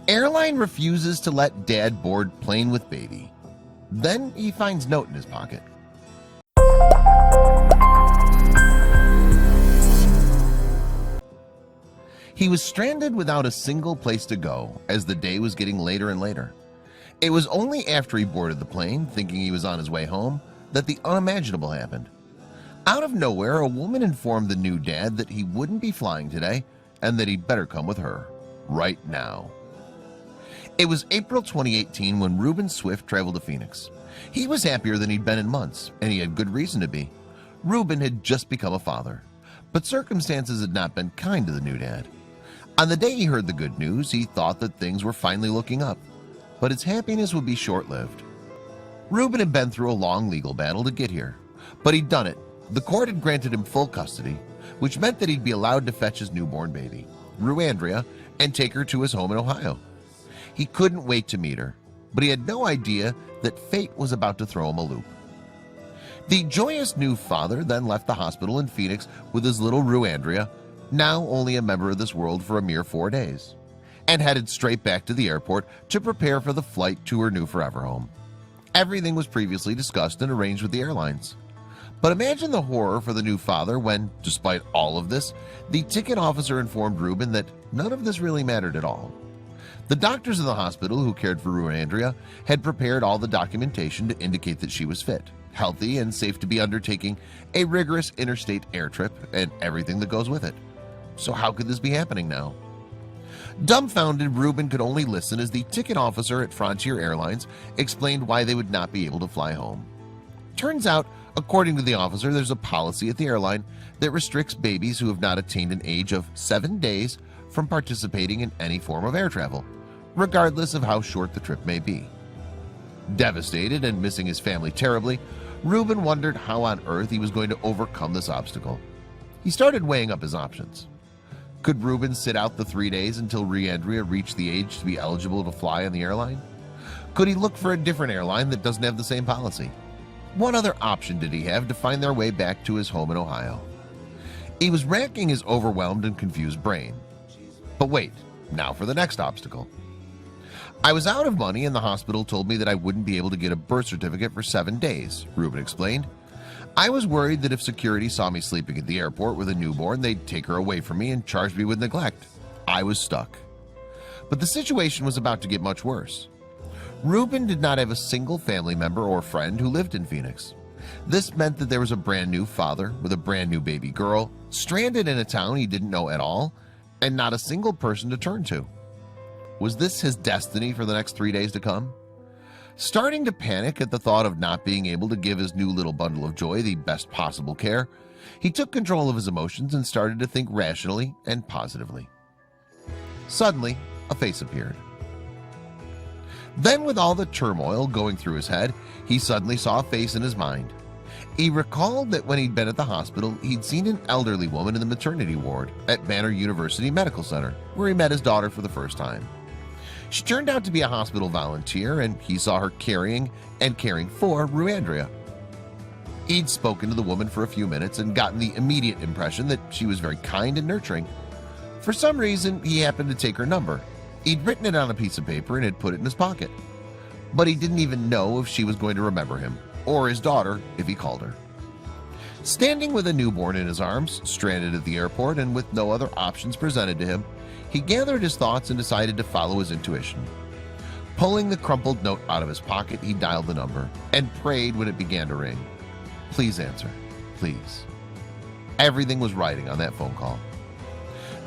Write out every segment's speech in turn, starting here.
Airline refuses to let dad board plane with baby. Then he finds note in his pocket. He was stranded without a single place to go as the day was getting later and later. It was only after he boarded the plane, thinking he was on his way home, that the unimaginable happened. Out of nowhere, a woman informed the new dad that he wouldn't be flying today and that he'd better come with her right now. It was April 2018 when Ruben Swift traveled to Phoenix. He was happier than he'd been in months, and he had good reason to be. Ruben had just become a father, but circumstances had not been kind to the new dad. On the day he heard the good news, he thought that things were finally looking up, but his happiness would be short-lived. Ruben had been through a long legal battle to get here, but he'd done it. The court had granted him full custody, which meant that he'd be allowed to fetch his newborn baby, Ruandria, and take her to his home in Ohio. He couldn't wait to meet her, but he had no idea that fate was about to throw him a loop. The joyous new father then left the hospital in Phoenix with his little Ruandria, now only a member of this world for a mere 4 days, and headed straight back to the airport to prepare for the flight to her new forever home. Everything was previously discussed and arranged with the airlines. But imagine the horror for the new father when, despite all of this, the ticket officer informed Ruben that none of this really mattered at all. The doctors in the hospital who cared for Ruandria had prepared all the documentation to indicate that she was fit, healthy, and safe to be undertaking a rigorous interstate air trip and everything that goes with it. So how could this be happening now? Dumbfounded, Ruben could only listen as the ticket officer at Frontier Airlines explained why they would not be able to fly home. Turns out, according to the officer, there's a policy at the airline that restricts babies who have not attained an age of 7 days from participating in any form of air travel, regardless of how short the trip may be. Devastated and missing his family terribly, Ruben wondered how on earth he was going to overcome this obstacle. He started weighing up his options. Could Ruben sit out the 3 days until Ruandria reached the age to be eligible to fly on the airline? Could he look for a different airline that doesn't have the same policy? What other option did he have to find their way back to his home in Ohio? He was racking his overwhelmed and confused brain. But wait, now for the next obstacle. I was out of money and the hospital told me that I wouldn't be able to get a birth certificate for 7 days, Ruben explained. I was worried that if security saw me sleeping at the airport with a newborn, they'd take her away from me and charge me with neglect. I was stuck. But the situation was about to get much worse. Ruben did not have a single family member or friend who lived in Phoenix. This meant that there was a brand new father with a brand new baby girl, stranded in a town he didn't know at all, and not a single person to turn to. Was this his destiny for the next 3 days to come? Starting to panic at the thought of not being able to give his new little bundle of joy the best possible care, he took control of his emotions and started to think rationally and positively. Suddenly, a face appeared. Then, with all the turmoil going through his head, he suddenly saw a face in his mind. He recalled that when he'd been at the hospital, he'd seen an elderly woman in the maternity ward at Banner University Medical Center, where he met his daughter for the first time. She turned out to be a hospital volunteer, and he saw her caring and caring for Ruandria. He'd spoken to the woman for a few minutes and gotten the immediate impression that she was very kind and nurturing. For some reason, he happened to take her number. He'd written it on a piece of paper and had put it in his pocket. But he didn't even know if she was going to remember him, or his daughter if he called her. Standing with a newborn in his arms, stranded at the airport, and with no other options presented to him, he gathered his thoughts and decided to follow his intuition. Pulling the crumpled note out of his pocket, he dialed the number and prayed when it began to ring. Please answer, please. Everything was writing on that phone call.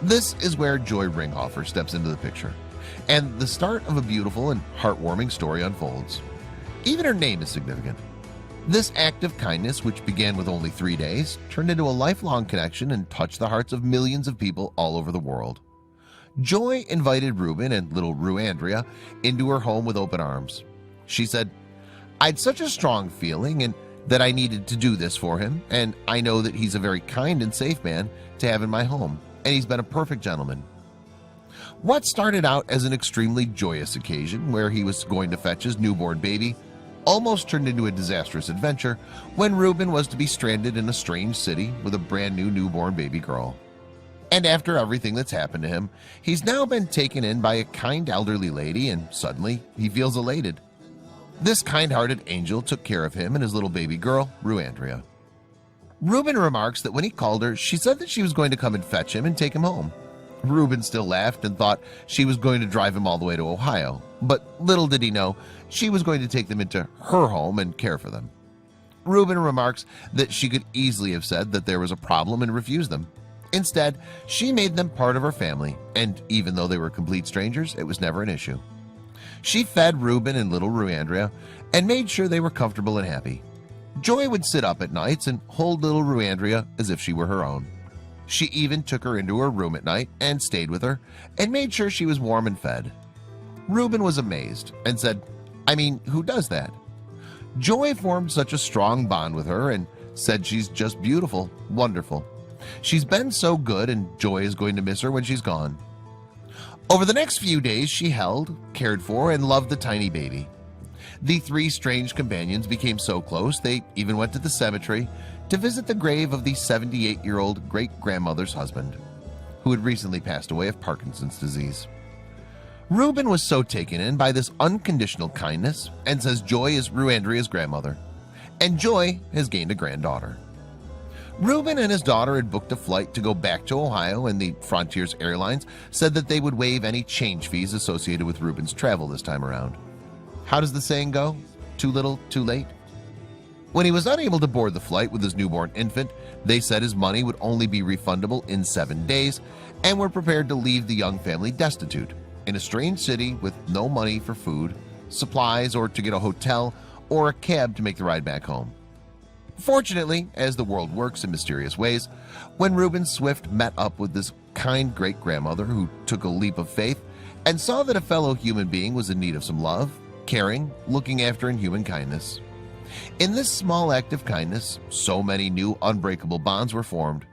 This is where Joy Ringhofer steps into the picture, and the start of a beautiful and heartwarming story unfolds. Even her name is significant. This act of kindness, which began with only 3 days, turned into a lifelong connection and touched the hearts of millions of people all over the world. Joy invited Ruben and little Ruandria into her home with open arms. She said, "I'd such a strong feeling and that I needed to do this for him, and I know that he's a very kind and safe man to have in my home, and he's been a perfect gentleman." What started out as an extremely joyous occasion where he was going to fetch his newborn baby almost turned into a disastrous adventure when Ruben was to be stranded in a strange city with a brand new newborn baby girl. And after everything that's happened to him, he's now been taken in by a kind elderly lady, and suddenly he feels elated. This kind-hearted angel took care of him and his little baby girl, Ruandria. Ruben remarks that when he called her, she said that she was going to come and fetch him and take him home. Ruben still laughed and thought she was going to drive him all the way to Ohio, but little did he know she was going to take them into her home and care for them. Ruben remarks that she could easily have said that there was a problem and refused them. Instead, she made them part of her family, and even though they were complete strangers, it was never an issue. She fed Ruben and little Ruandria and made sure they were comfortable and happy. Joy would sit up at nights and hold little Ruandria as if she were her own. She even took her into her room at night and stayed with her and made sure she was warm and fed. Ruben was amazed and said, "I mean, who does that?" Joy formed such a strong bond with her and said she's just beautiful, wonderful. She's been so good, and Joy is going to miss her when she's gone. Over the next few days, she held, cared for, and loved the tiny baby. The three strange companions became so close they even went to the cemetery to visit the grave of the 78-year-old great-grandmother's husband, who had recently passed away of Parkinson's disease. Ruben was so taken in by this unconditional kindness and says Joy is Ruandria's grandmother, and Joy has gained a granddaughter. Ruben and his daughter had booked a flight to go back to Ohio, and the Frontiers Airlines said that they would waive any change fees associated with Ruben's travel this time around. How does the saying go? Too little, too late? When he was unable to board the flight with his newborn infant, they said his money would only be refundable in 7 days and were prepared to leave the young family destitute in a strange city with no money for food, supplies, or to get a hotel or a cab to make the ride back home. Fortunately, as the world works in mysterious ways, when Ruben Swift met up with this kind great-grandmother who took a leap of faith and saw that a fellow human being was in need of some love, caring, looking after, and human kindness. In this small act of kindness, so many new unbreakable bonds were formed: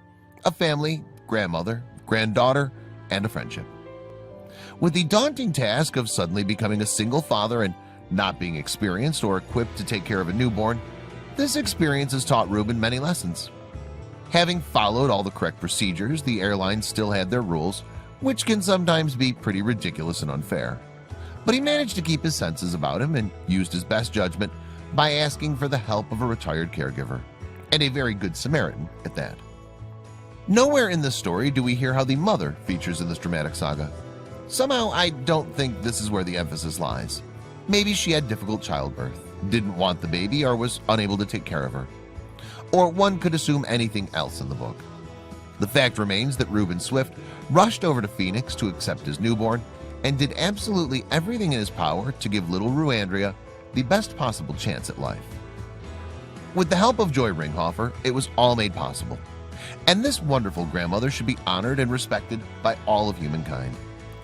a family, grandmother, granddaughter, and a friendship. With the daunting task of suddenly becoming a single father and not being experienced or equipped to take care of a newborn, this experience has taught Ruben many lessons. Having followed all the correct procedures, the airline still had their rules, which can sometimes be pretty ridiculous and unfair. But he managed to keep his senses about him and used his best judgment by asking for the help of a retired caregiver, and a very good Samaritan at that. Nowhere in this story do we hear how the mother features in this dramatic saga. Somehow I don't think this is where the emphasis lies. Maybe she had difficult childbirth, didn't want the baby, or was unable to take care of her. Or one could assume anything else in the book. The fact remains that Ruben Swift rushed over to Phoenix to accept his newborn and did absolutely everything in his power to give little Ruandria the best possible chance at life. With the help of Joy Ringhofer, it was all made possible. And this wonderful grandmother should be honored and respected by all of humankind.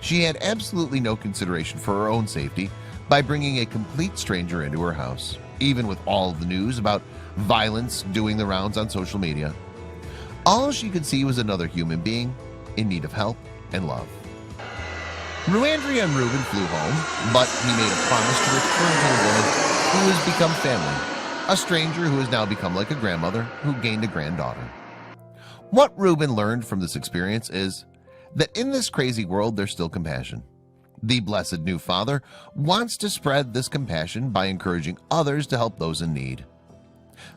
She had absolutely no consideration for her own safety by bringing a complete stranger into her house, even with all of the news about violence doing the rounds on social media. All she could see was another human being in need of help and love. Ruandria and Ruben flew home, but he made a promise to return to the woman who has become family, a stranger who has now become like a grandmother who gained a granddaughter. What Ruben learned from this experience is that in this crazy world there's still compassion. The blessed new father wants to spread this compassion by encouraging others to help those in need.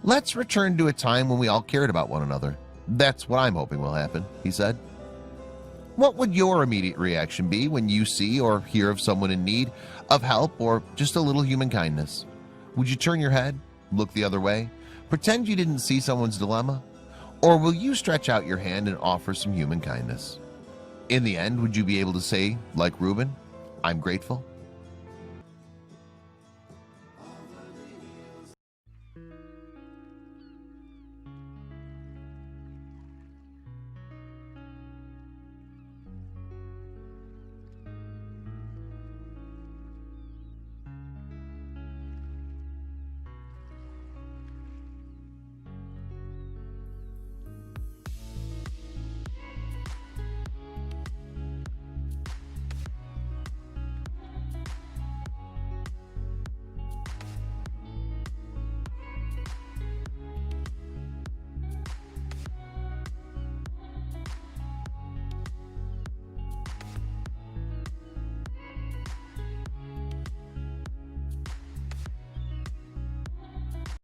Let's return to a time when we all cared about one another. That's what I'm hoping will happen, he said. What would your immediate reaction be when you see or hear of someone in need of help or just a little human kindness? Would you turn your head, look the other way, pretend you didn't see someone's dilemma? Or will you stretch out your hand and offer some human kindness? In the end, would you be able to say, like Ruben, "I'm grateful"?